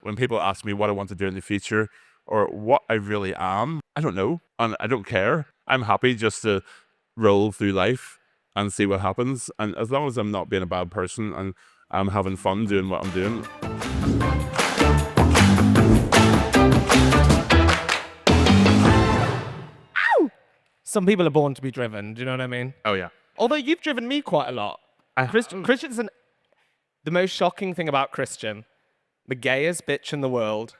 When people ask me what I want to do in the future or what I really am, I don't know, and I don't care. I'm happy just to roll through life and see what happens. And as long as I'm not being a bad person and I'm having fun doing what I'm doing. Some people are born to be driven. Do you know what I mean? Oh, yeah. Although you've driven me quite a lot. Christian's the most shocking thing about Kristian, the gayest bitch in the world,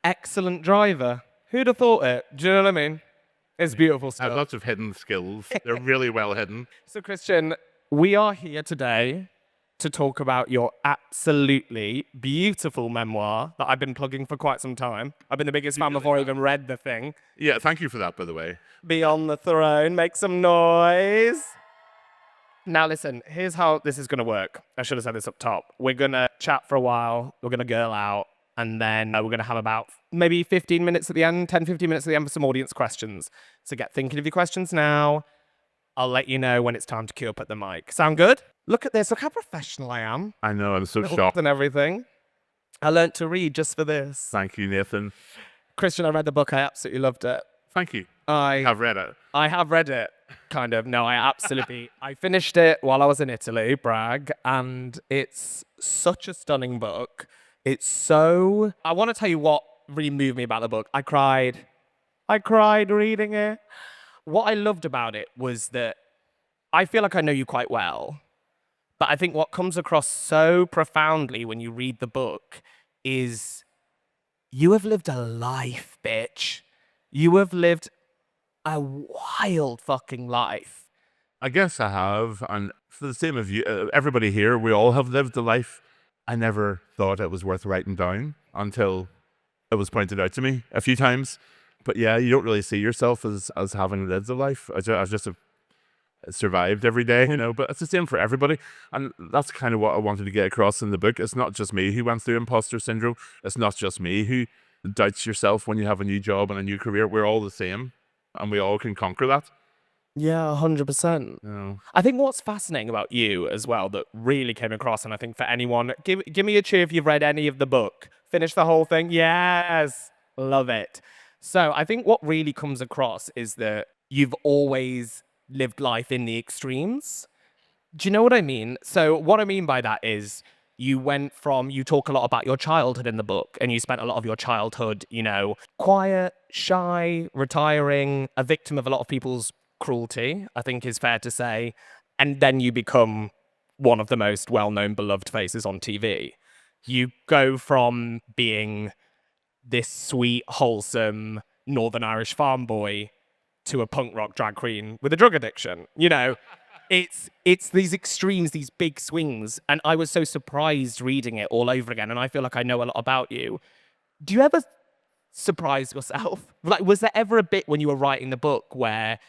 excellent driver. Who'd have thought it? Do you know what I mean? It's beautiful I stuff. have lots of hidden skills. They're really well hidden. So, Kristian, we are here today to talk about your absolutely beautiful memoir that I've been plugging for quite some time. I've been the biggest fan before I even read the thing. Yeah, thank you for that, by the way. Be on the throne, make some noise. Now listen, here's how this is going to work. I should have said this up top. We're going to chat for a while, we're going to girl out, and then we're going to have about maybe 15 minutes at the end, 10, 15 minutes at the end for some audience questions. So get thinking of your questions now. I'll let you know when it's time to queue up at the mic. Sound good? Look at this, look how professional I am. I know, I'm so shocked. And everything. I learnt to read just for this. Thank you, Nathan. Kristian, I read the book, I absolutely loved it. Thank you. I've read it. I have read it, kind of. No, I absolutely... I finished it while I was in Italy, brag, and it's such a stunning book. It's so... I want to tell you what really moved me about the book. I cried. I cried reading it. What I loved about it was that I feel like I know you quite well, but I think what comes across so profoundly when you read the book is you have lived a life, bitch. You have lived a wild fucking life. I guess I have, and for the same of you, everybody here, we all have lived a life. I never thought it was worth writing down until it was pointed out to me a few times. But yeah, you don't really see yourself as having lived a life. I just have survived every day, you know, but it's the same for everybody. And that's kind of what I wanted to get across in the book. It's not just me who went through imposter syndrome. It's not just me who doubts yourself when you have a new job and a new career. We're all the same, and we all can conquer that. Yeah, 100%. No. I think what's fascinating about you as well that really came across, and I think for anyone, give me a cheer if you've read any of the book. Finish the whole thing. Yes. Love it. So I think what really comes across is that you've always lived life in the extremes. Do you know what I mean? So what I mean by that is you talk a lot about your childhood in the book, and you spent a lot of your childhood, you know, quiet, shy, retiring, a victim of a lot of people's cruelty, I think is fair to say. And then you become one of the most well-known, beloved faces on TV. You go from being this sweet, wholesome Northern Irish farm boy to a punk rock drag queen with a drug addiction. You know, it's these extremes, these big swings. And I was so surprised reading it all over again. And I feel like I know a lot about you. Do you ever surprise yourself? Like, was there ever a bit when you were writing the book where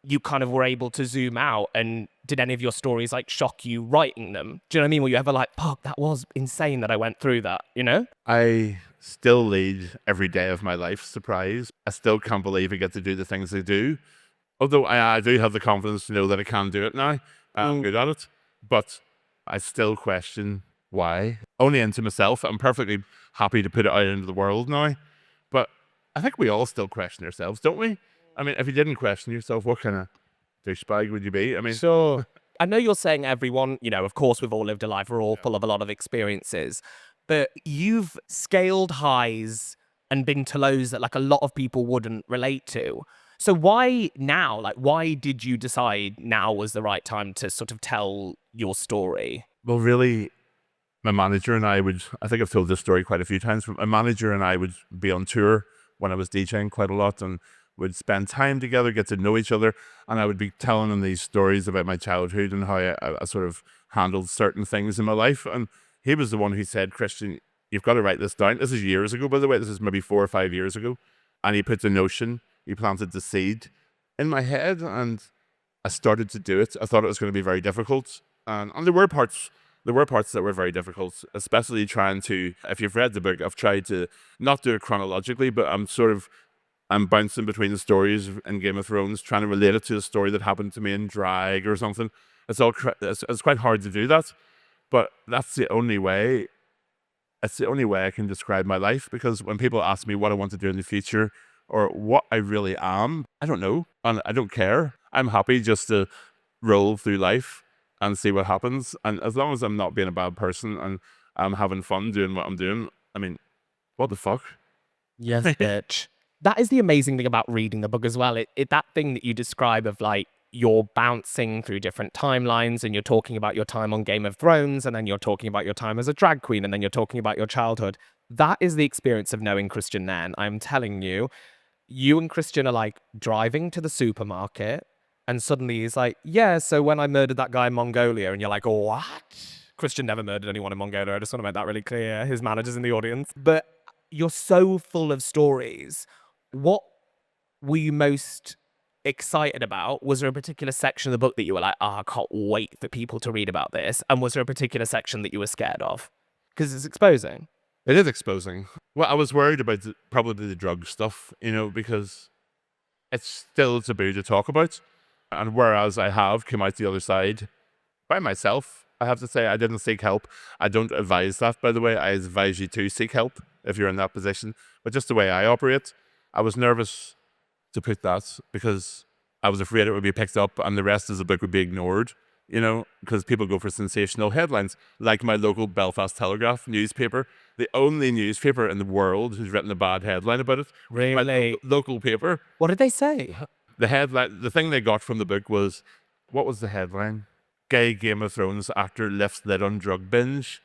you kind of were able to zoom out, and did any of your stories like shock you writing them? Do you know what I mean? Were you ever like, fuck, that was insane that I went through that, you know? I still lead every day of my life surprised. I still can't believe I get to do the things I do. Although I do have the confidence to know that I can do it now. I'm good at it. But I still question why. Only into myself. I'm perfectly happy to put it out into the world now. But I think we all still question ourselves, don't we? I mean, if you didn't question yourself, what kind of douchebag would you be? I mean, sure. I know you're saying everyone, you know, of course we've all lived a life, we're all full of a lot of experiences, but you've scaled highs and been to lows that like a lot of people wouldn't relate to. So why now? Like, why did you decide now was the right time to sort of tell your story? Well, really, my manager and I think I've told this story quite a few times, but my manager and I would be on tour when I was DJing quite a lot, and would spend time together, get to know each other, and I would be telling him these stories about my childhood and how I sort of handled certain things in my life. And he was the one who said, Kristian, you've got to write this down. This is years ago, by the way. This is maybe 4 or 5 years ago. And he put the notion, he planted the seed in my head, and I started to do it. I thought it was going to be very difficult. And there were parts that were very difficult, especially trying to, if you've read the book, I've tried to not do it chronologically, but I'm bouncing between the stories in Game of Thrones, trying to relate it to a story that happened to me in drag or something. It's quite hard to do that, but that's the only way it's the only way I can describe my life, because when people ask me what I want to do in the future or what I really am, I don't know, and I don't care. I'm happy just to roll through life and see what happens. And as long as I'm not being a bad person and I'm having fun doing what I'm doing, I mean, what the fuck? Yes, bitch. That is the amazing thing about reading the book as well. That thing that you describe of like you're bouncing through different timelines and you're talking about your time on Game of Thrones and then you're talking about your time as a drag queen and then you're talking about your childhood. That is the experience of knowing Kristian Nairn. I'm telling you, you and Kristian are like driving to the supermarket and suddenly he's like, yeah, so when I murdered that guy in Mongolia, and you're like, what? Kristian never murdered anyone in Mongolia. I just want to make that really clear. His manager's in the audience. But you're so full of stories. What were you most excited about? Was there a particular section of the book that you were like, I can't wait for people to read about this? And was there a particular section that you were scared of? Because it's exposing. It is exposing. Well, I was worried about probably the drug stuff, because it's still taboo to talk about. And whereas I have come out the other side by myself, I have to say I didn't seek help. I don't advise that, by the way. I advise you to seek help if you're in that position. But just the way I operate, I was nervous to put that because I was afraid it would be picked up and the rest of the book would be ignored, because people go for sensational headlines, like my local Belfast Telegraph newspaper, the only newspaper in the world who's written a bad headline about it. Really? My local paper. What did they say? The headline, the thing they got from the book was, what was the headline? Gay Game of Thrones actor lifts lid on drug binge.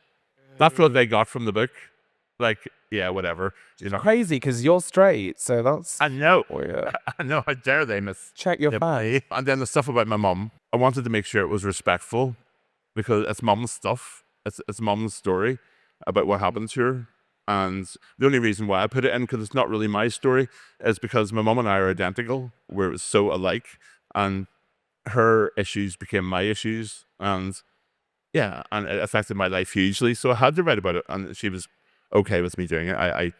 That's what they got from the book. Like, yeah, whatever. Crazy, because you're straight, so that's... I know. Oh, yeah. I know. How dare they Check your facts. And then the stuff about my mum, I wanted to make sure it was respectful because it's mum's stuff. It's mum's story about what happened to her. And the only reason why I put it in, because it's not really my story, is because my mum and I are identical. We're so alike. And her issues became my issues. And yeah, and it affected my life hugely. So I had to write about it. And she was okay with me doing it. I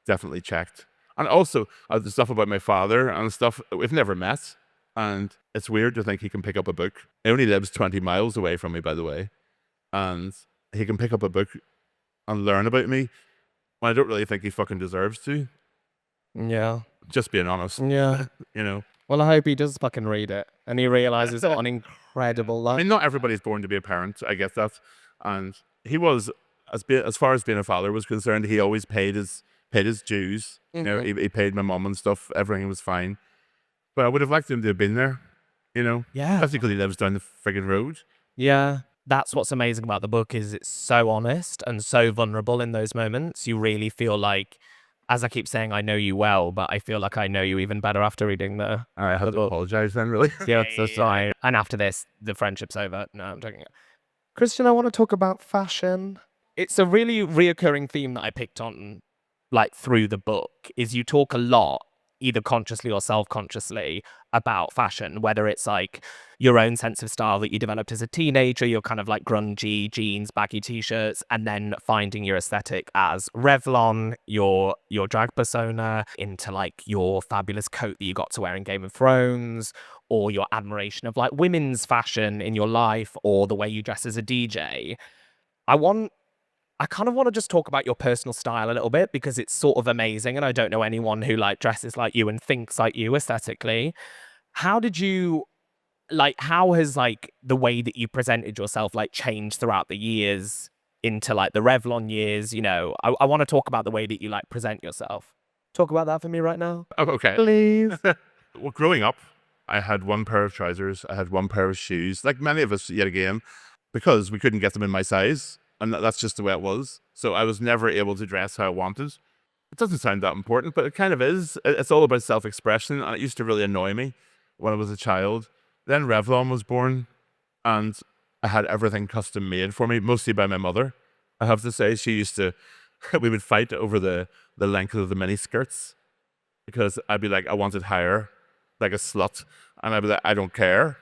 definitely checked. And also, the stuff about my father and stuff, we've never met. And it's weird to think he can pick up a book. He only lives 20 miles away from me, by the way. And he can pick up a book and learn about me. I don't really think he fucking deserves to. Yeah. Just being honest. Yeah. Well, I hope he does fucking read it and he realizes what an incredible life. I mean, not everybody's born to be a parent. I get that. And he was, as far as being a father was concerned, he always paid his dues. Mm-hmm. He paid my mum and stuff. Everything was fine. But I would have liked him to have been there, Yeah. Especially because he lives down the friggin' road. Yeah. That's what's amazing about the book is it's so honest and so vulnerable in those moments. You really feel like, as I keep saying, I know you well, but I feel like I know you even better after reading the I have to apologize then, really. Yeah, so sorry. And after this, the friendship's over. No, I'm joking. Kristian, I want to talk about fashion. It's a really reoccurring theme that I picked on, like, through the book, is you talk a lot, either consciously or self-consciously, about fashion, whether it's like your own sense of style that you developed as a teenager, you're kind of like grungy jeans, baggy t-shirts, and then finding your aesthetic as Revlon, your drag persona, into like your fabulous coat that you got to wear in Game of Thrones, or your admiration of like women's fashion in your life, or the way you dress as a DJ. I kind of want to just talk about your personal style a little bit because it's sort of amazing and I don't know anyone who like dresses like you and thinks like you aesthetically. How has like the way that you presented yourself like changed throughout the years into like the Revlon years? I want to talk about the way that you like present yourself. Talk about that for me right now. Oh, okay. Please. Well, growing up, I had one pair of trousers. I had one pair of shoes, like many of us yet again, because we couldn't get them in my size. And that's just the way it was. So I was never able to dress how I wanted. It doesn't sound that important, but it kind of is. It's all about self-expression, and it used to really annoy me when I was a child. Then Revlon was born, and I had everything custom made for me, mostly by my mother. I have to say, she used to, we would fight over the length of the mini skirts, because I'd be like, I want it higher, like a slut. And I'd be like, I don't care.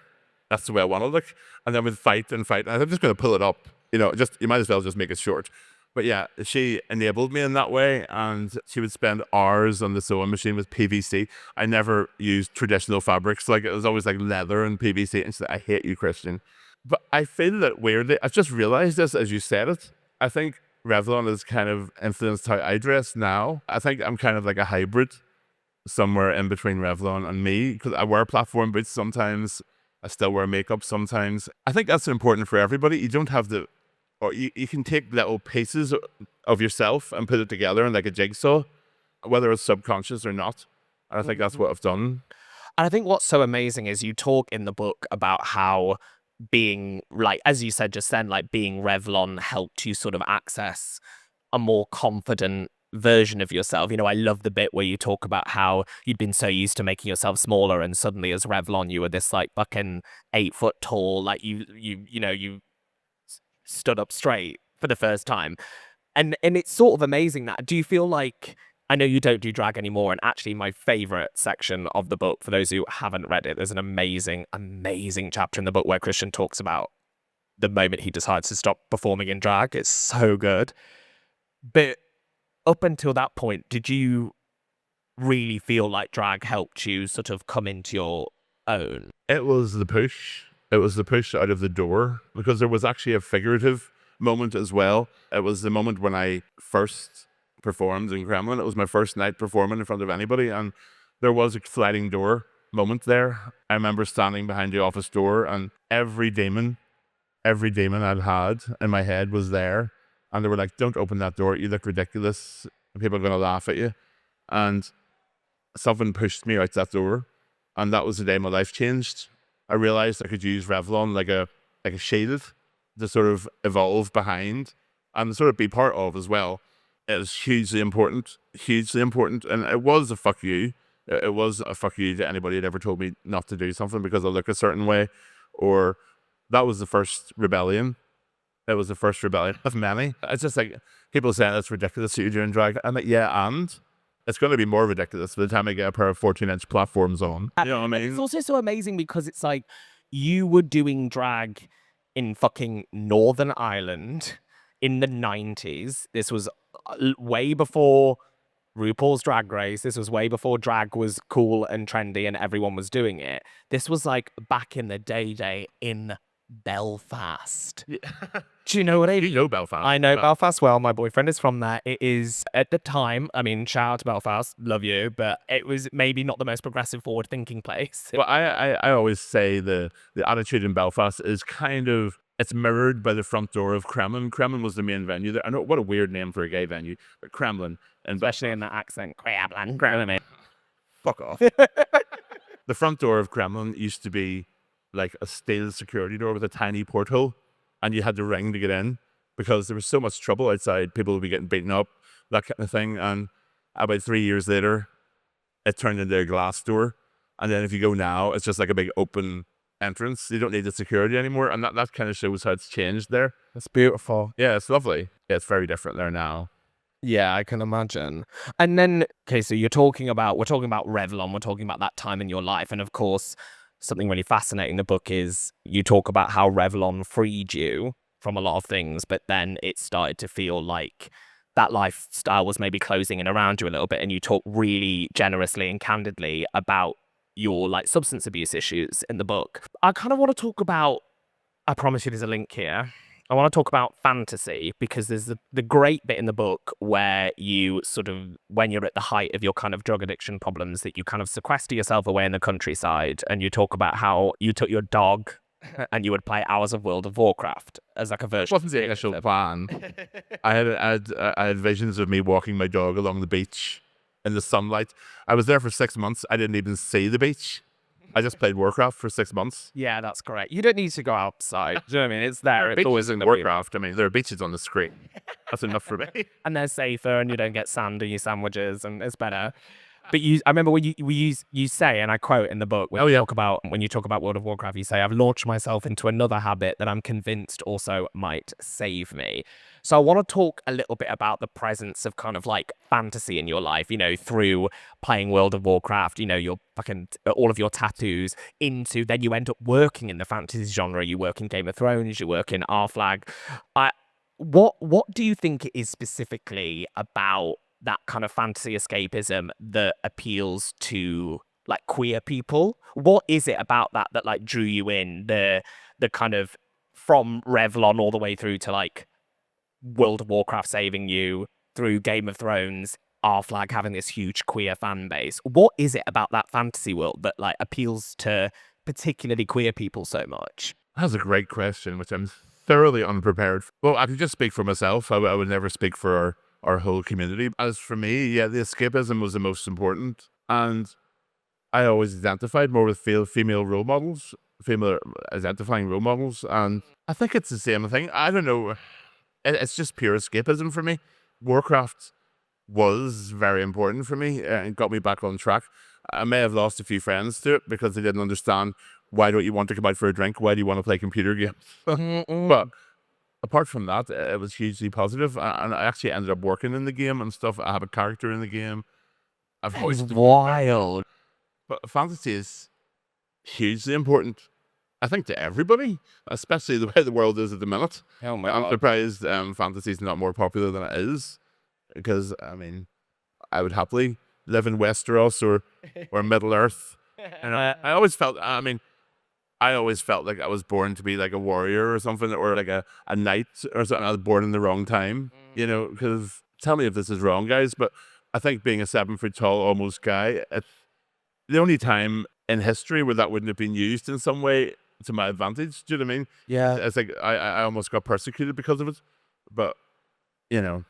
That's the way I want to look. And then we'd fight, and I'm just going to pull it up. You might as well just make it short. But yeah, she enabled me in that way, and she would spend hours on the sewing machine with PVC. I never used traditional fabrics. Like, it was always like leather and PVC. And she's like, I hate you, Kristian. But I feel that weirdly, I've just realized this as you said it. I think Revlon has kind of influenced how I dress now. I think I'm kind of like a hybrid somewhere in between Revlon and me, because I wear platform boots sometimes. I still wear makeup sometimes. I think that's important for everybody. You don't have to, or you can take little pieces of yourself and put it together in like a jigsaw, whether it's subconscious or not. And I think that's what I've done. And I think what's so amazing is you talk in the book about how being, like, as you said just then, like being Revlon helped you sort of access a more confident version of yourself. You know, I love the bit where you talk about how you'd been so used to making yourself smaller, and suddenly as Revlon you were this like fucking 8 foot tall, like you stood up straight for the first time. And it's sort of amazing that. Do you feel like, I know you don't do drag anymore, and actually my favorite section of the book, for those who haven't read it, there's an amazing, amazing chapter in the book where Kristian talks about the moment he decides to stop performing in drag. It's so good. But up until that point, did you really feel like drag helped you sort of come into your own? It was the push. It was the push out of the door, because there was actually a figurative moment as well. It was the moment when I first performed in Kremlin. It was my first night performing in front of anybody, and there was a sliding door moment there. I remember standing behind the office door, and every demon I'd had in my head was there, and they were like, "Don't open that door, you look ridiculous, people are going to laugh at you." And something pushed me out that door, and that was the day my life changed. I realized I could use Revlon like a shield to sort of evolve behind and sort of be part of as well. It was hugely important, and it was a fuck you. It was a fuck you to anybody that ever told me not to do something because I look a certain way, or that was the first rebellion. It was the first rebellion of many. It's just like people saying it's ridiculous that you're doing drag. I'm like, yeah, and it's going to be more ridiculous by the time I get a pair of 14-inch platforms on. You know what I mean? It's also so amazing because it's like you were doing drag in fucking Northern Ireland in the 90s. This was way before RuPaul's Drag Race. This was way before drag was cool and trendy and everyone was doing it. This was like back in the day in Belfast. Yeah. Do you know what I mean? You know Belfast. I know Belfast well. My boyfriend is from there. It is, at the time, I mean, shout out to Belfast, love you, but it was maybe not the most progressive, forward-thinking place. Well, I always say the attitude in Belfast is kind of, it's mirrored by the front door of Kremlin. Kremlin was the main venue there. I know, what a weird name for a gay venue, but Kremlin. And Especially in that accent. Kremlin. fuck off. The front door of Kremlin used to be like a steel security door with a tiny porthole, and you had to ring to get in because there was so much trouble outside. People would be getting beaten up, that kind of thing. And about 3 years later, it turned into a glass door. And then if you go now, it's just like a big open entrance. You don't need the security anymore. And that kind of shows how it's changed there. That's beautiful. Yeah, it's lovely. Yeah, it's very different there now. Yeah, I can imagine. And then, okay, so we're talking about Revlon, we're talking about that time in your life. And of course, something really fascinating in the book is you talk about how Revlon freed you from a lot of things, but then it started to feel like that lifestyle was maybe closing in around you a little bit. And you talk really generously and candidly about your like substance abuse issues in the book. I kind of want to talk about, I promise you there's a link here. I want to talk about fantasy, because there's the great bit in the book where you sort of, when you're at the height of your kind of drug addiction problems, that you kind of sequester yourself away in the countryside, and you talk about how you took your dog and you would play hours of World of Warcraft as like a version. It wasn't the initial plan. I had visions of me walking my dog along the beach in the sunlight. I was there for 6 months. I didn't even see the beach. I just played Warcraft for 6 months. Yeah, that's correct. You don't need to go outside. Do you know what I mean? It's there. It's always in the Warcraft. I mean, there are beaches on the screen. That's enough for me. And they're safer, and you don't get sand in your sandwiches, and it's better. But I remember when you say, and I quote in the book, when you talk about World of Warcraft, you say, "I've launched myself into another habit that I'm convinced also might save me." So I want to talk a little bit about the presence of kind of like fantasy in your life, you know, through playing World of Warcraft, you know, your fucking, all of your tattoos, into, then you end up working in the fantasy genre. You work in Game of Thrones, you work in R-Flag. What do you think it is specifically about that kind of fantasy escapism that appeals to like queer people? What is it about that like drew you in, the kind of, from Revlon all the way through to like World of Warcraft saving you, through Game of Thrones, our flag having this huge queer fan base. What is it about that fantasy world that like appeals to particularly queer people so much? That's a great question, which I'm thoroughly unprepared for. Well, I can just speak for myself. I would never speak for our whole community. As for me, yeah, the escapism was the most important. And I always identified more with female role models, female identifying role models. And I think it's the same thing. I don't know. It's just pure escapism for me. Warcraft was very important for me and got me back on track. I may have lost a few friends to it because they didn't understand, why don't you want to come out for a drink? Why do you want to play computer games? But apart from that, it was hugely positive, and I actually ended up working in the game and stuff. I have a character in the game. I've That is voiced wild. But fantasy is hugely important, I think, to everybody, especially the way the world is at the minute. Oh my I'm god. surprised fantasy is not more popular than it is, because, I mean, I would happily live in Westeros or Middle Earth. And I always felt, I mean, I always felt like I was born to be like a warrior or something, or like a knight or something. I was born in the wrong time, you know, because, tell me if this is wrong, guys, but I think being a 7-foot tall almost guy, it's the only time in history where that wouldn't have been used in some way to my advantage. Do you know what I mean? Yeah. It's like I almost got persecuted because of it. But, you know,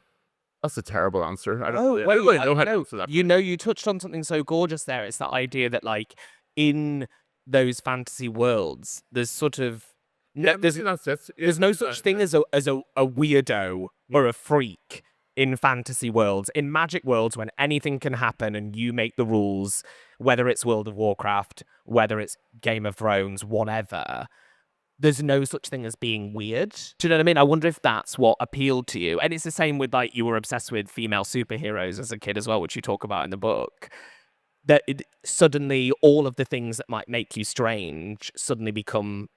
that's a terrible answer. I don't really know how to answer that. You know, you touched on something so gorgeous there. It's that idea that, like, in those fantasy worlds, there's sort of there's that's it. there's no such thing as a weirdo or a freak in fantasy worlds. In magic worlds, when anything can happen and you make the rules, whether it's World of Warcraft, whether it's Game of Thrones, whatever, there's no such thing as being weird. Do you know what I mean? I wonder if that's what appealed to you. And it's the same with, like, you were obsessed with female superheroes as a kid as well, which you talk about in the book. That suddenly all of the things that might make you strange suddenly become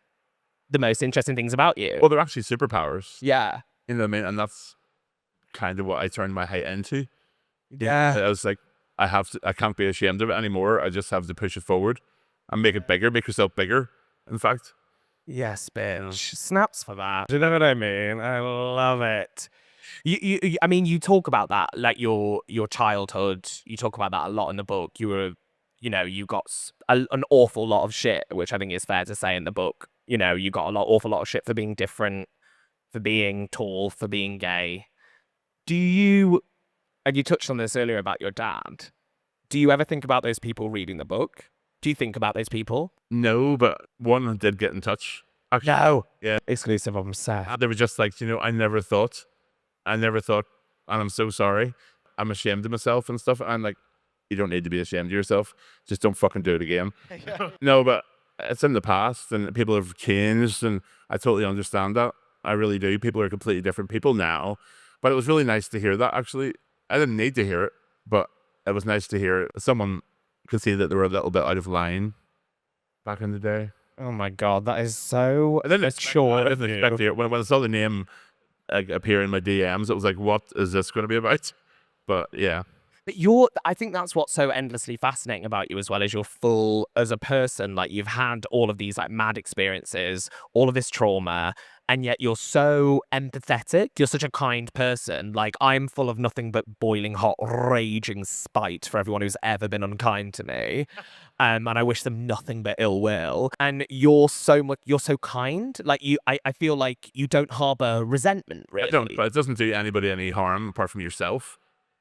the most interesting things about you. Well, they're actually superpowers. Yeah. You know what I mean? And that's kind of what I turned my height into. Yeah. I was like, I can't be ashamed of it anymore. I just have to push it forward and make it bigger, make yourself bigger, in fact. Yes, bitch. Snaps for that. Do you know what I mean? I love it. I mean, you talk about that, like your childhood. You talk about that a lot in the book. You were, you know, you got an awful lot of shit, which I think is fair to say in the book. You know, you got awful lot of shit for being different, for being tall, for being gay. Do you, and you touched on this earlier about your dad, do you ever think about those people reading the book? Do you think about those people? No, but one did get in touch. Actually, No. Yeah. Exclusive, I'm sad. They were just like, you know, I never thought, and I'm so sorry. I'm ashamed of myself and stuff. I'm like, you don't need to be ashamed of yourself. Just don't fucking do it again. No, but it's in the past and people have changed, and I totally understand that. I really do. People are completely different people now. But it was really nice to hear that, actually. I didn't need to hear it, but it was nice to hear it. Someone could see that they were a little bit out of line back in the day. Oh my god, that is so I didn't mature. I didn't expect to hear it. When I saw the name appear in my DMs, it was like, what is this going to be about? But yeah. But I think that's what's so endlessly fascinating about you as well, is you're full as a person. Like, you've had all of these like mad experiences, all of this trauma, and yet you're so empathetic. You're such a kind person. Like, I'm full of nothing but boiling hot, raging spite for everyone who's ever been unkind to me. And I wish them nothing but ill will. And you're so kind. Like, I feel like you don't harbor resentment, really. I don't, but it doesn't do anybody any harm apart from yourself.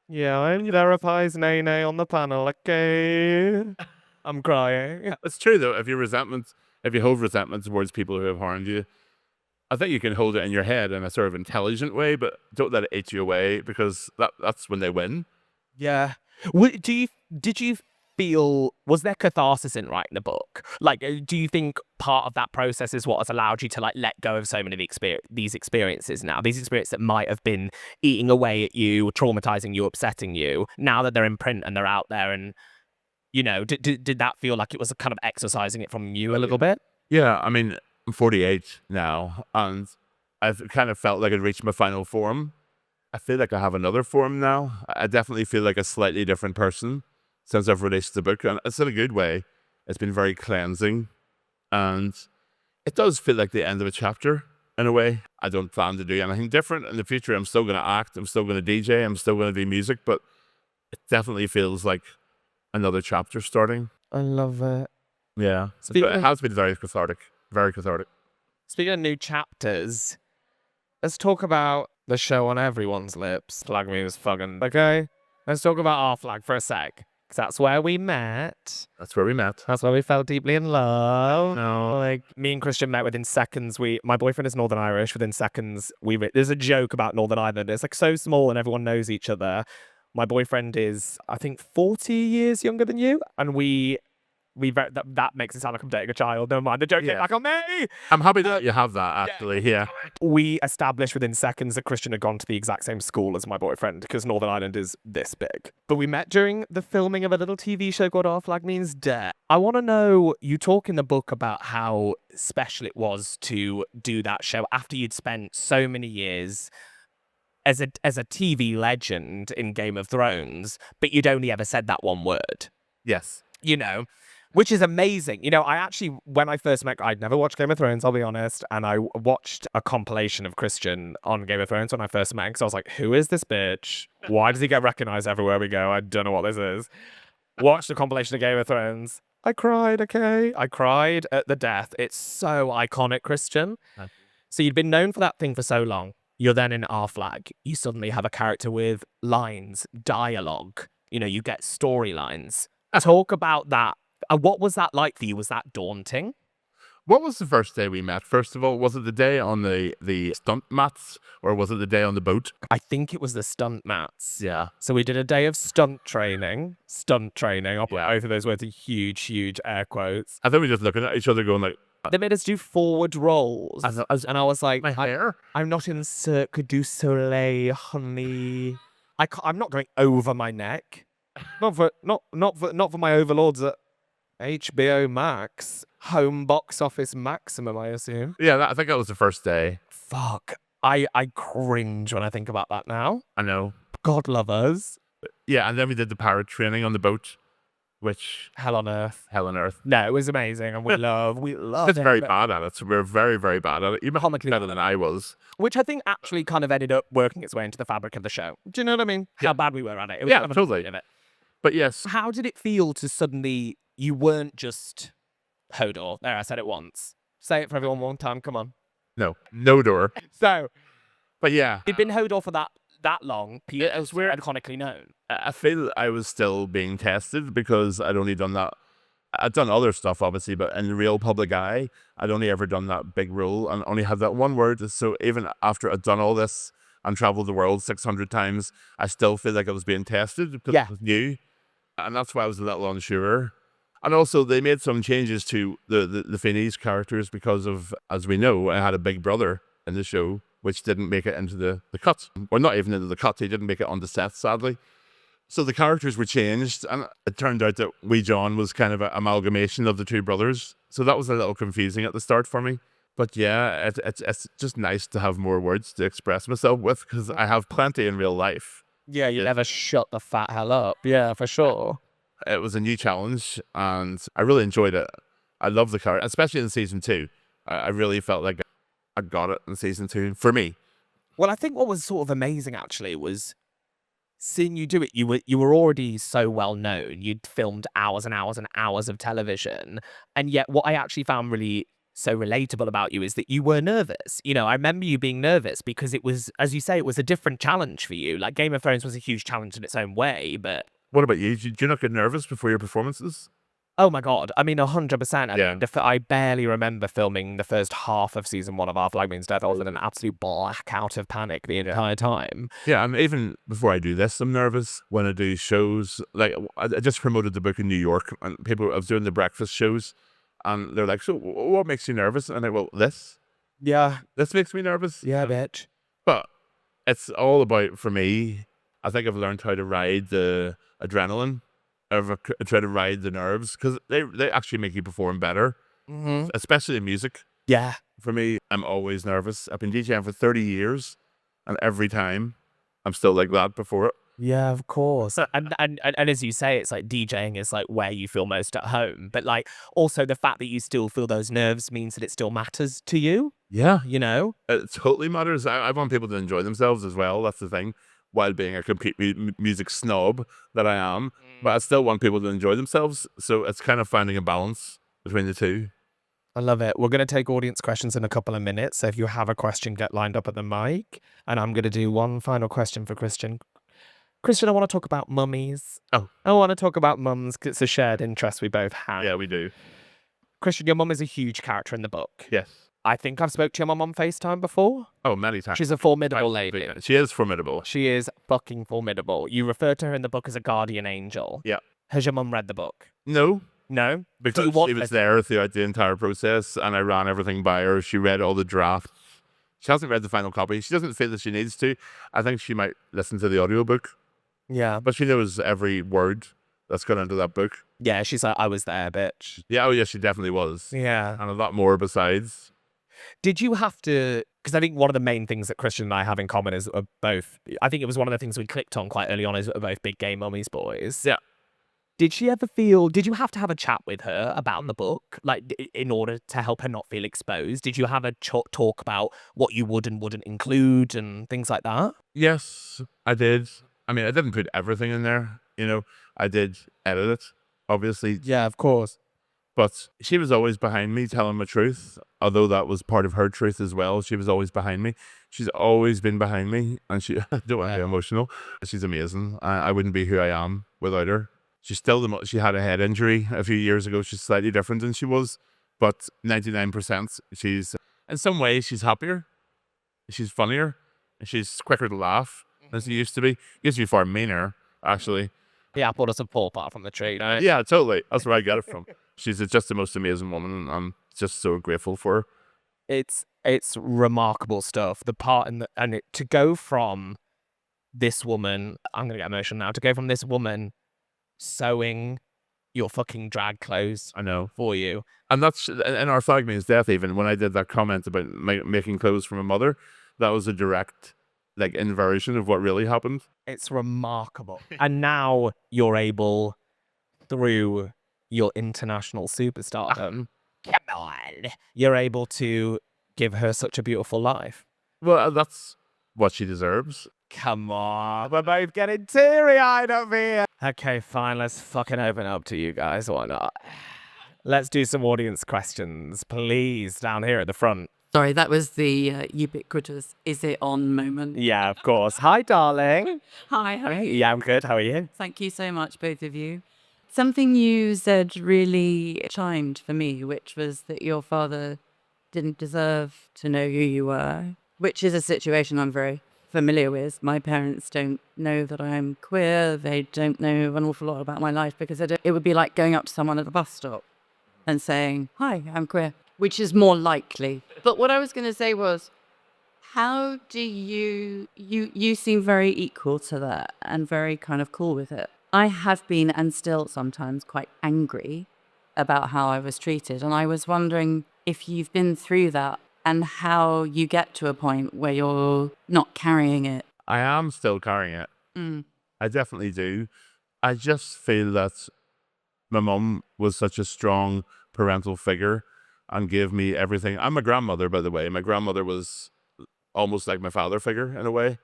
Yeah, I'm Verifies Nene on the panel, okay? I'm crying. It's true, though. If you hold resentment towards people who have harmed you, I think you can hold it in your head in a sort of intelligent way, but don't let it eat you away, because that's when they win. Yeah. Did you feel, was there catharsis in writing the book? Like, do you think part of that process is what has allowed you to like let go of so many of these experiences now? These experiences that might have been eating away at you, traumatizing you, upsetting you, now that they're in print and they're out there, and, you know, did that feel like it was kind of exercising it from you a little bit? Yeah, I mean, I'm 48 now, and I've kind of felt like I'd reached my final form. I feel like I have another form now. I definitely feel like a slightly different person since I've released the book, and it's in a good way. It's been very cleansing, and it does feel like the end of a chapter. in a way. I don't plan to do anything different in the future. I'm still going to act. I'm still going to DJ. I'm still going to do music, but it definitely feels like another chapter starting. I love it. Yeah. Speaking It of- has been very cathartic. Very cathartic. Speaking of new chapters, let's talk about the show on everyone's lips. Flag me was fucking okay. Let's talk about our flag for a sec, because that's where we met. That's where we met. That's where we fell deeply in love. No. Like me and Kristian met within seconds. My boyfriend is Northern Irish. Within seconds, there's a joke about Northern Ireland. It's like so small and everyone knows each other. My boyfriend is, I think, 40 years younger than you, and that makes it sound like I'm dating a child. Never mind, the joke came back on me. I'm happy that you have that, actually. Yeah. We established within seconds that Kristian had gone to the exact same school as my boyfriend, because Northern Ireland is this big. But we met during the filming of a little TV show called Our Flag Means Death. I want to know, you talk in the book about how special it was to do that show after you'd spent so many years as a TV legend in Game of Thrones, but you'd only ever said that one word. Yes. You know, which is amazing. You know, I actually, when I first met, I'd never watched Game of Thrones, I'll be honest, and I watched a compilation of Kristian on Game of Thrones when I first met him, because I was like, who is this bitch? Why does he get recognized everywhere we go? I don't know what this is. Watched a compilation of Game of Thrones. I cried, okay? I cried at the death. It's so iconic, Kristian. So you'd been known for that thing for so long. You're then in Our Flag. You suddenly have a character with lines, dialogue. You know, you get storylines. Talk about that. What was that like for you? Was that daunting? What was the first day we met? First of all, was it the day on the stunt mats, or was it the day on the boat? I think it was the stunt mats. Yeah. So we did a day of stunt training. I'll put both of those words in huge, huge air quotes. I think we just looking at each other going like, They made us do forward rolls. And I was like, my hair? I'm not in Cirque du Soleil, honey. I'm not going over my neck. Not for my overlords at HBO Max. Home box office maximum, I assume. Yeah, I think that was the first day. Fuck. I cringe when I think about that now. I know. God love us. Yeah, and then we did the pirate training on the boat, which Hell on earth. hell on earth. No, it was amazing, and we love It's it. very bad at it. So we're very, very bad at it. Even Comically better than I was. Which I think actually kind of ended up working its way into the fabric of the show. Do you know what I mean? How bad we were at it. It was Yeah, kind of a totally. bit of it. But yes, How did it feel to suddenly, you weren't just Hodor. There, I said it once. Say it for everyone one time, come on. no door. So, But yeah, you'd been Hodor for that long. Yeah, it was weird. Iconically known. I feel I was still being tested because I'd only done that. I'd done other stuff, obviously, but in the real public eye, I'd only ever done that big role and only had that one word. So even after I'd done all this and traveled the world 600 times, I still feel like I was being tested because it was new. And that's why I was a little unsure. And also, they made some changes to the Feeney's characters because of, as we know, I had a big brother in the show, which didn't make it into the cut. Or not even into the cut, he didn't make it on the set, sadly. So the characters were changed, and it turned out that wee John was kind of an amalgamation of the two brothers. So that was a little confusing at the start for me. But yeah, it's just nice to have more words to express myself with, because I have plenty in real life. Yeah, you never shut the fat hell up. Yeah, for sure. It was a new challenge, and I really enjoyed it. I love the character, especially in season 2. I really felt like I got it in season 2, for me. Well, I think what was sort of amazing, actually, was seeing you do it. You were already so well known. You'd filmed hours and hours and hours of television. And yet what I actually found really so relatable about you is that you were nervous. You know, I remember you being nervous because it was, as you say, it was a different challenge for you. Like Game of Thrones was a huge challenge in its own way, but... What about you? Do you not get nervous before your performances? Oh my God. I mean, 100%. Yeah. I barely remember filming the first half of season 1 of Our Flag Means Death. I was in an absolute blackout of panic the entire time. Yeah, and even before I do this, I'm nervous when I do shows. Like, I just promoted the book in New York, and I was doing the breakfast shows, and they're like, so what makes you nervous? And I well, this makes me nervous. Yeah, bitch. But it's all about, for me, I think I've learned how to ride the adrenaline. I've tried to ride the nerves, because they actually make you perform better, especially in music. Yeah. For me, I'm always nervous. I've been DJing for 30 years, and every time I'm still like that before it. Yeah, of course. And as you say, it's like DJing is like where you feel most at home. But like also the fact that you still feel those nerves means that it still matters to you, Yeah, you know? it totally matters. I want people to enjoy themselves as well. That's the thing. While being a complete music snob that I am, but I still want people to enjoy themselves. So it's kind of finding a balance between the two. I love it. We're going to take audience questions in a couple of minutes. So if you have a question, get lined up at the mic. And I'm going to do one final question for Kristian. Kristian, I want to talk about mummies. Oh. I want to talk about mums because it's a shared interest we both have. Yeah, we do. Kristian, your mum is a huge character in the book. Yes. I think I've spoke to your mum on FaceTime before. Oh, many times. She's a formidable lady. She is formidable. She is fucking formidable. You refer to her in the book as a guardian angel. Yeah. Has your mum read the book? No, No? because she was there throughout the entire process, and I ran everything by her. She read all the drafts. She hasn't read the final copy. She doesn't feel that she needs to. I think she might listen to the audiobook, Yeah. but she knows every word that's gone into that book. Yeah, she's like, I was there, bitch. Yeah, oh yeah, she definitely was. Yeah. And a lot more besides. Did you have to, because I think one of the main things that Kristian and I have in common is we're both, I think it was one of the things we clicked on quite early on is we're both big gay mummies boys. Yeah. Did you have to have a chat with her about the book, like in order to help her not feel exposed? Did you have a talk about what you would and wouldn't include and things like that? Yes, I did. I mean, I didn't put everything in there, you know. I did edit it, obviously. Yeah, of course. But she was always behind me telling the truth, although that was part of her truth as well. She was always behind me. She's always been behind me, and she, I don't want to be emotional. She's amazing. I wouldn't be who I am without her. She's still she had a head injury a few years ago. She's slightly different than she was, but 99%, she's, in some ways, she's happier. She's funnier. And she's quicker to laugh than she used to be. Used to be far meaner, actually. Yeah, apple doesn't fall apart from the tree, no? Yeah, totally. That's where I get it from. She's just the most amazing woman, and I'm just so grateful for her. It's remarkable stuff. The part to go from this woman, I'm gonna get emotional now. To go from this woman sewing your fucking drag clothes, I know, for you, and that's in our Flag Means Death. Even when I did that comment about making clothes for my mother, that was a direct inversion of what really happened. It's remarkable. And now you're able, through your international superstardom, come on, you're able to give her such a beautiful life. Well, that's what she deserves. Come on, we're both getting teary-eyed up here. Okay, fine, let's fucking open up to you guys, why not? Let's do some audience questions, please, down here at the front. Sorry, that was the ubiquitous "is it on" moment. Yeah, of course. Hi, darling. Hi, how are you? Yeah, I'm good. How are you? Thank you so much, both of you. Something you said really chimed for me, which was that your father didn't deserve to know who you were, which is a situation I'm very familiar with. My parents don't know that I'm queer. They don't know an awful lot about my life because it would be like going up to someone at a bus stop and saying, "Hi, I'm queer," which is more likely. But what I was going to say was, how do you seem very equal to that and very kind of cool with it. I have been and still sometimes quite angry about how I was treated. And I was wondering if you've been through that and how you get to a point where you're not carrying it. I am still carrying it. I definitely do. I just feel that my mum was such a strong parental figure and gave me everything. I'm a grandmother, by the way. My grandmother was almost like my father figure in a way.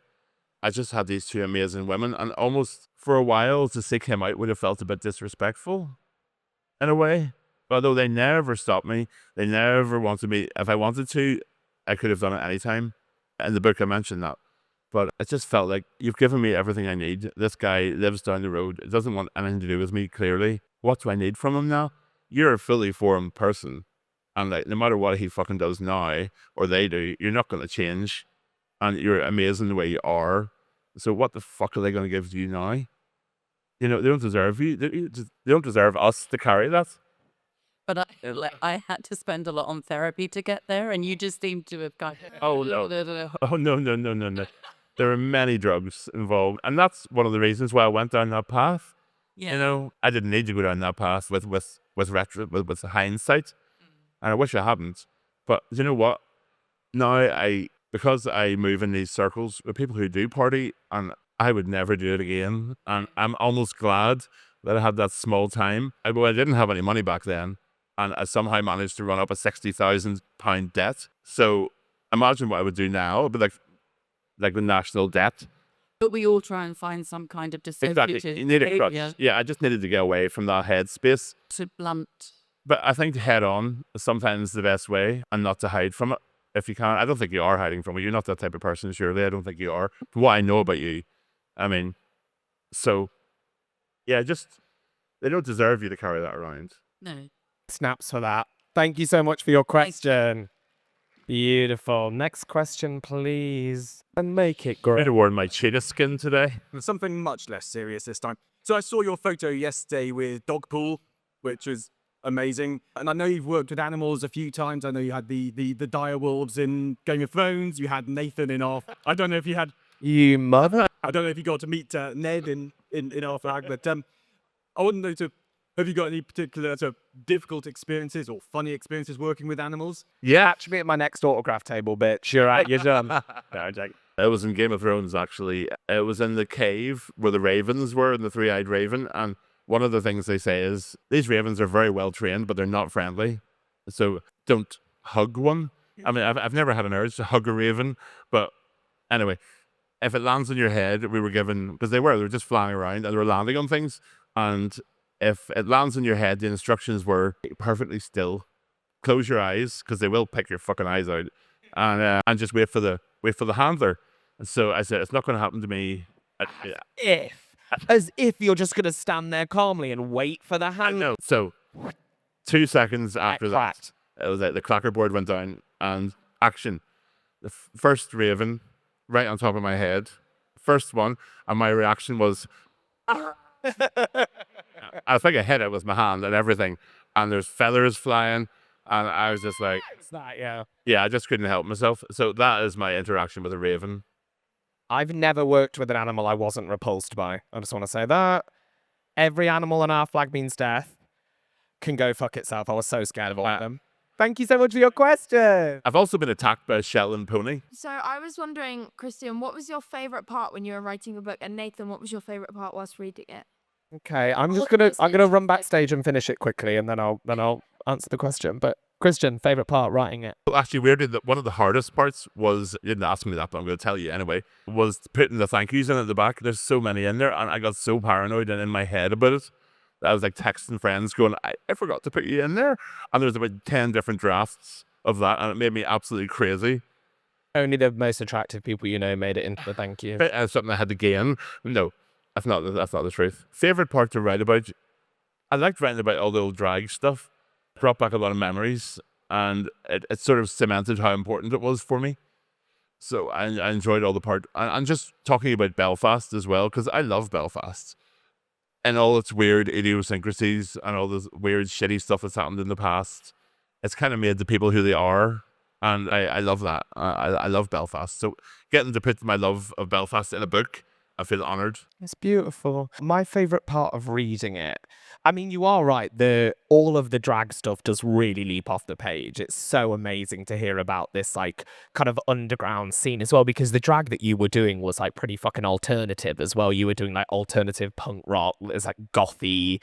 I just had these two amazing women, and almost for a while to seek him out would have felt a bit disrespectful in a way. But although they never stopped me, they never wanted me. If I wanted to, I could have done it anytime. In the book, I mentioned that. But it just felt like, you've given me everything I need. This guy lives down the road. It doesn't want anything to do with me, clearly. What do I need from him now? You're a fully formed person. And no matter what he fucking does now, or they do, you're not going to change. And you're amazing the way you are. So what the fuck are they going to give to you now? You know, they don't deserve you. They don't deserve us to carry that. But I had to spend a lot on therapy to get there, and you just seem to have gone, oh, no. Oh, no. There are many drugs involved. And that's one of the reasons why I went down that path. Yeah. You know, I didn't need to go down that path with hindsight. And I wish I hadn't. But you know what? Now because I move in these circles with people who do party, and I would never do it again. And I'm almost glad that I had that small time. I didn't have any money back then, and I somehow managed to run up a £60,000 debt. So imagine what I would do now. It'd be like the national debt. But we all try and find some kind of Exactly. dissociative You need a crutch. behaviour Yeah, I just needed to get away from that headspace. to blunt. But I think head on is sometimes the best way, and not to hide from it if you can. I don't think you are hiding from it. You're not that type of person, surely. I don't think you are. From what I know about you, I mean, so yeah, they don't deserve you to carry that around. No. Snaps for that. Thank you so much for your question. Beautiful. Next question, please. And make it I great. might have worn my cheetah skin today. Something much less serious this time. So I saw your photo yesterday with dog pool, which was amazing. And I know you've worked with animals a few times. I know you had the dire wolves in Game of Thrones. You had Nathan in Arf. I don't know if you had. You mother. I don't know if you got to meet Ned in Arf, but I wouldn't know have you got any particular sort of difficult experiences or funny experiences working with animals? Yeah. Actually, at my next autograph table, bitch. You're right. You're done. No, Jack. It was in Game of Thrones, actually. It was in the cave where the ravens were, and the three-eyed raven. And one of the things they say is, these ravens are very well trained, but they're not friendly. So don't hug one. I mean, I've never had an urge to hug a raven. But anyway, if it lands on your head, we were given, because they were just flying around, and they were landing on things. And if it lands on your head, the instructions were perfectly still. Close your eyes, because they will pick your fucking eyes out. And just wait for the handler. And so I said, it's not going to happen to me. As if you're just going to stand there calmly and wait for the hand. No. So 2 seconds after that, cracked. it was like the clackerboard went down and action. The first raven right on top of my head. First one. And my reaction was, I think I hit it with my hand and everything. And there's feathers flying. And I was just like, It's that, yeah. yeah, I just couldn't help myself. So that is my interaction with a raven. I've never worked with an animal I wasn't repulsed by. I just want to say that. Every animal on our flag means death can go fuck itself. I was so scared of all of them. Thank you so much for your question. I've also been attacked by a Shetland pony. So I was wondering, Kristian, what was your favourite part when you were writing the book? And Nathan, what was your favourite part whilst reading it? Okay, I'm Look gonna at this run backstage and finish it quickly, and then I'll answer the question. But Kristian, favorite part writing it? Well, actually, weirdly, one of the hardest parts was, you didn't ask me that, but I'm going to tell you anyway, was putting the thank yous in at the back. There's so many in there, and I got so paranoid and in my head about it that I was like texting friends going, I forgot to put you in there. And there's about 10 different drafts of that, and it made me absolutely crazy. Only the most attractive people you know made it into the thank you. Something I had to gain. No, that's not the truth. Favorite part to write about? I liked writing about all the old drag stuff. Brought back a lot of memories, and it sort of cemented how important it was for me. So I enjoyed all the part. And just talking about Belfast as well, because I love Belfast. And all its weird idiosyncrasies and all this weird shitty stuff that's happened in the past. It's kind of made the people who they are. And I love that. I love Belfast. So getting to put my love of Belfast in a book, I feel honoured. It's beautiful. My favorite part of reading it. I mean, you are right. All of the drag stuff does really leap off the page. It's so amazing to hear about this like kind of underground scene as well, because the drag that you were doing was like pretty fucking alternative as well. You were doing like alternative punk rock. It's like gothy,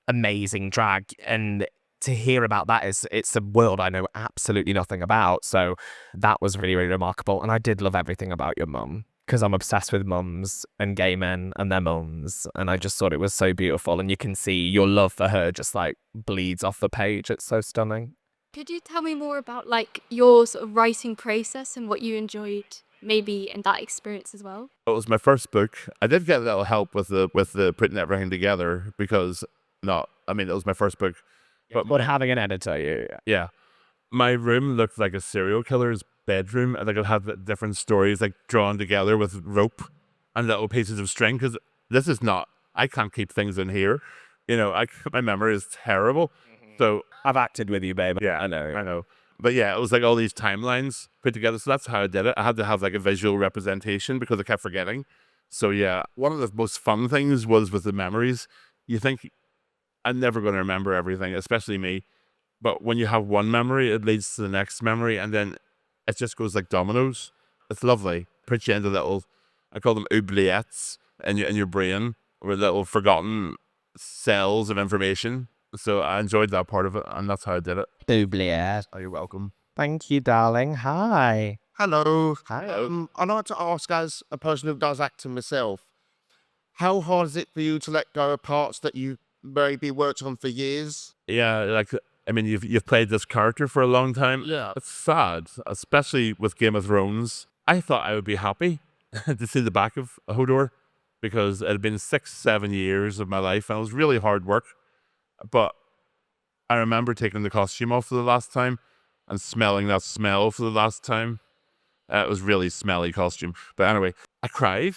amazing drag. And to hear about that it's a world I know absolutely nothing about. So that was really, really remarkable. And I did love everything about your mum, because I'm obsessed with mums and gay men and their mums. And I just thought it was so beautiful. And you can see your love for her just like bleeds off the page. It's so stunning. Could you tell me more about like your sort of writing process and what you enjoyed maybe in that experience as well? It was my first book. I did get a little help with the putting everything together because it was my first book. But having an editor, Yeah. My room looked like a serial killer's bedroom. Like it had different stories like drawn together with rope and little pieces of string, because this is not, I can't keep things in here. You know, my memory is terrible. So I've acted with you, babe. yeah, I know. But yeah, it was like all these timelines put together. So that's how I did it. I had to have like a visual representation because I kept forgetting. So yeah, one of the most fun things was with the memories. You think, I'm never going to remember everything, especially me. But when you have one memory, it leads to the next memory, and then it just goes like dominoes. It's lovely. Put you into little, I call them oubliettes. in your brain with little forgotten cells of information. So I enjoyed that part of it, and that's how I did it. Doublier. Oh, you're welcome. Thank you, darling. Hi. Hello. Hello. I'd like to ask, as a person who does acting myself, how hard is it for you to let go of parts that you maybe worked on for years? Yeah, like, I mean, you've played this character for a long time. Yeah. It's sad, especially with Game of Thrones. I thought I would be happy to see the back of Hodor, because it had been 6-7 years of my life, and it was really hard work. But I remember taking the costume off for the last time and smelling that smell for the last time. It was really smelly costume. But anyway, I cried.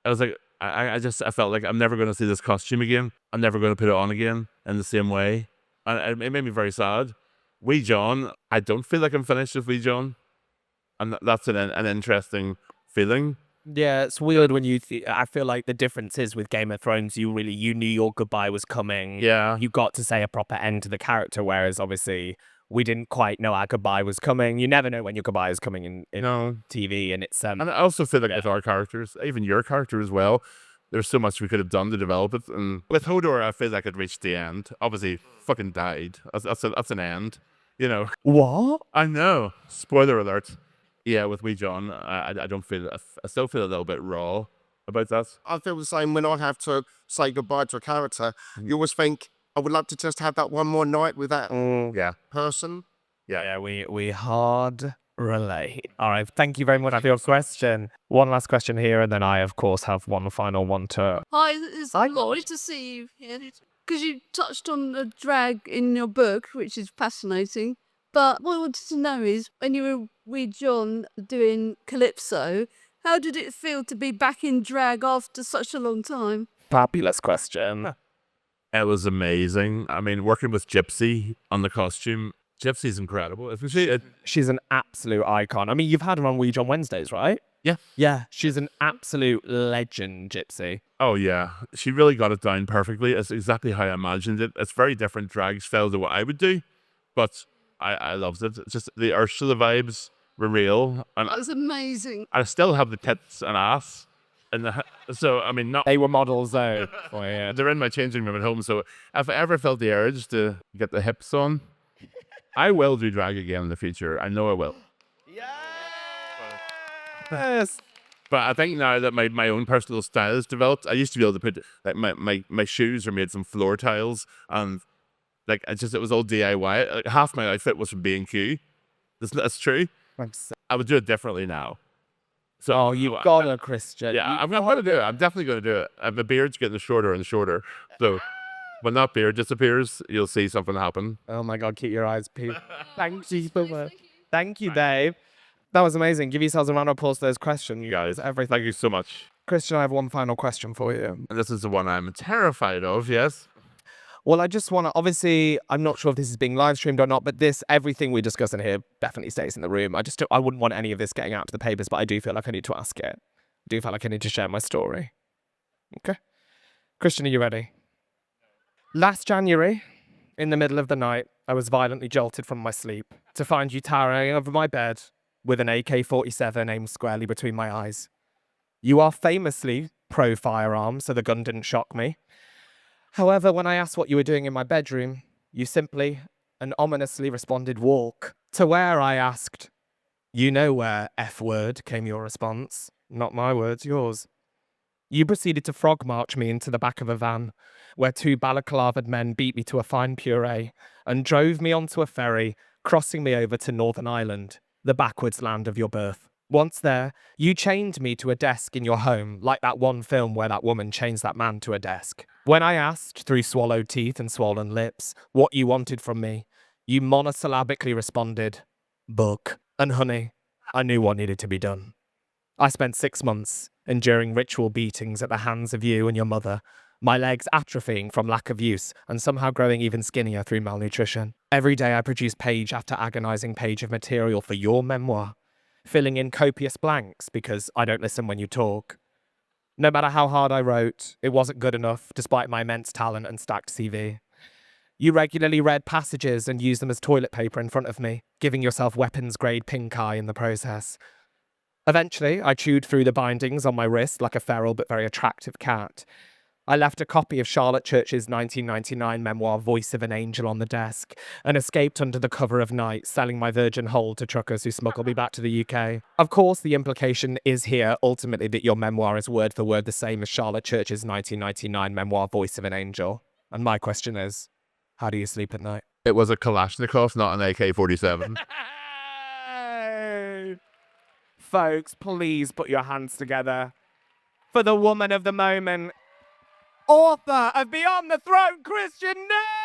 I was like, I felt like I'm never going to see this costume again. I'm never going to put it on again in the same way. And it made me very sad. Wee John, I don't feel like I'm finished with Wee John. And that's an interesting feeling. Yeah, it's weird when you. I feel like the difference is with Game of Thrones, you knew your goodbye was coming. Yeah. You got to say a proper end to the character, whereas obviously we didn't quite know our goodbye was coming. You never know when your goodbye is coming in No. TV, and it's And I also feel like with our characters, even your character as well, there's so much we could have done to develop it. And with Hodor, I feel like it reached the end. Obviously, fucking died. That's an end. You know. what? I know. Spoiler alert. Yeah, with Wee John, I don't feel. I still feel a little bit raw about that. I feel the same when I have to say goodbye to a character. You always think, I would love to just have that one more night with that Yeah. person. Yeah, we hard relate. All right, thank you very much for your question. One last question here, and then I, of course, have one final one to. Hi, it's lovely to see you here. Because you touched on a drag in your book, which is fascinating. But what I wanted to know is, when you were with John doing Calypso, how did it feel to be back in drag after such a long time? Fabulous question. It was amazing. I mean, working with Gypsy on the costume, Gypsy's incredible. If you see it, She's an absolute icon. I mean, you've had her on Weege on Wednesdays, right? Yeah. Yeah, she's an absolute legend, Gypsy. oh yeah, she really got it down perfectly. It's exactly how I imagined it. It's very different drag style to what I would do, but I loved it. It's just the Ursula vibes were real, and That was amazing. I still have the tits and ass, and so I mean, not They were models, though. Oh, yeah. they're in my changing room at home. So if I ever felt the urge to get the hips on, I will do drag again in the future. I know I will. Yes. But I think now that my own personal style has developed, I used to be able to put, like, my shoes are made from floor tiles, and like it was all DIY. Like, half my outfit was from B&Q. That's true. I would do it differently now. So Oh, you got her, Christian. yeah, I'm going to do it. I'm definitely going to do it. My beard's getting shorter and shorter. So when that beard disappears, you'll see something happen. Oh my God, keep your eyes peeled. Thank you so much. Thank you, Dave. That was amazing. Give yourselves a round of applause for those questions. You guys, Everything. thank you so much. Christian, I have one final question for you. And this is the one I'm terrified of, yes? Well, I just want to, obviously, I'm not sure if this is being live streamed or not, but everything we discuss in here definitely stays in the room. I wouldn't want any of this getting out to the papers, but I do feel like I need to ask it. I do feel like I need to share my story. Okay. Christian, are you ready? Last January, in the middle of the night, I was violently jolted from my sleep to find you towering over my bed with an AK-47 aimed squarely between my eyes. You are famously pro-firearm, so the gun didn't shock me. However, when I asked what you were doing in my bedroom, you simply and ominously responded, walk. To where, I asked. You know where, F-word, came your response. Not my words, yours. You proceeded to frog march me into the back of a van, where two balaclavaed men beat me to a fine puree and drove me onto a ferry, crossing me over to Northern Ireland, the backwards land of your birth. Once there, you chained me to a desk in your home, like that one film where that woman chains that man to a desk. When I asked, through swallowed teeth and swollen lips, what you wanted from me, you monosyllabically responded, book. And honey, I knew what needed to be done. I spent 6 months enduring ritual beatings at the hands of you and your mother, my legs atrophying from lack of use and somehow growing even skinnier through malnutrition. Every day I produced page after agonizing page of material for your memoir, filling in copious blanks because I don't listen when you talk. No matter how hard I wrote, it wasn't good enough despite my immense talent and stacked CV. You regularly read passages and used them as toilet paper in front of me, giving yourself weapons-grade pink eye in the process. Eventually, I chewed through the bindings on my wrist like a feral but very attractive cat. I left a copy of Charlotte Church's 1999 memoir Voice of an Angel on the desk and escaped under the cover of night, selling my virgin whole to truckers who smuggled me back to the UK. Of course, the implication is here ultimately that your memoir is word for word the same as Charlotte Church's 1999 memoir Voice of an Angel. And my question is, how do you sleep at night? It was a Kalashnikov, not an AK-47. Folks, please put your hands together for the woman of the moment, author of Beyond the Throne, Kristian Nairn!